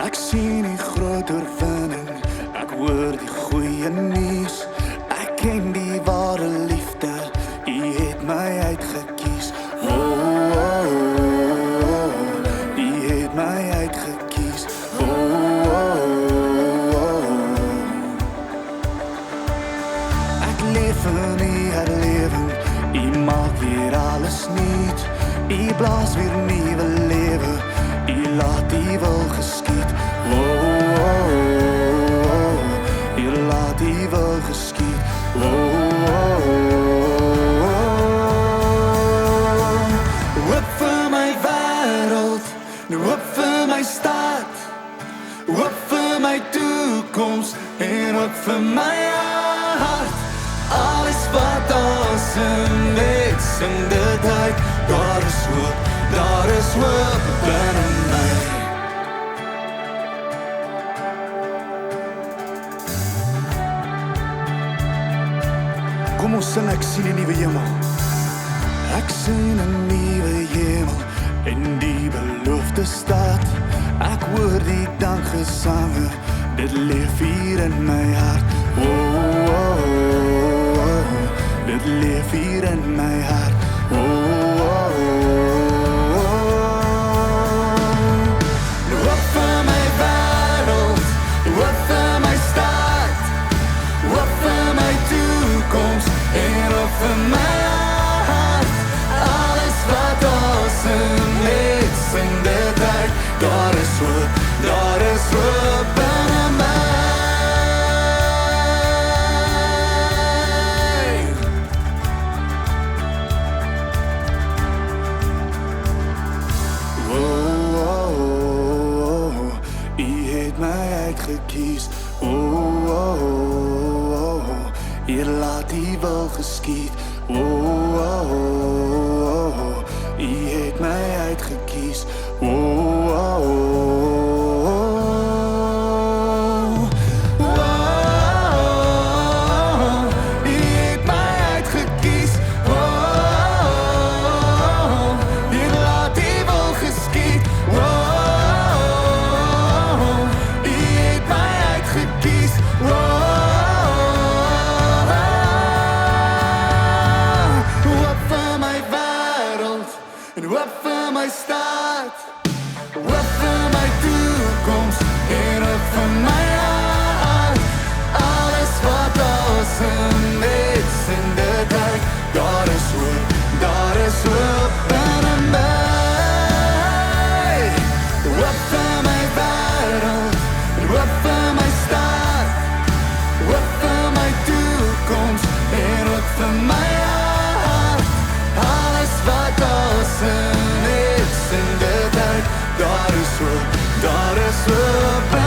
Ek sien die groot oorwinning, ek hoor die goeie nuus. Ek ken die ware liefde, U het my uitgekies. Oh, oh, oh, oh. U het my uitgekies. Oh, oh, oh. Ek leef in U herlewing, U maak weer alles nuut. U blaas weer nuwe lewe, U laat U wil geskied. Oh, oh, oh, oh. U laat U wil geskied. Oh, oh, oh, oh. Hoop vir my wêreld, hoop vir my stad, hoop vir my toekoms en hoop vir my hart. Alles wat asem het, sing dit uit. Daar is hoop binne my. Kom ons sing, ek sien 'n nuwe hemel. Ek sien 'n nuwe hemel en die beloofde stad. Ek hoor die dankgesange, dit leef hier in my hart. Oh, oh, oh, oh. Dit leef hier in my hart. Oh, oh, oh, oh. Hoop vir my wêreld, hoop vir my stad, hoop vir my toekoms en hoop vir my hart. Alles wat asem het, sing dit uit. Daar is hoop binne my. Uitgekies. Oh, oh, oh, oh. Hier laat U wil geskied. Oh, oh, oh, oh. U het my uitgekies. Oh, oh, oh, oh. U het my uitgekies. Oh, oh, oh. Hier laat U wil geskied. Oh, hoop vir my stad, hoop vir my toekoms en hoop vir my hart. Alles wat asem het, sing dit uit. Daar is hoop binne my. Hoop vir my wêreld, hoop vir my stad, hoop vir my toekoms en hoop vir my hart. Alles wat asem het, sing dit uit. Daar is hoop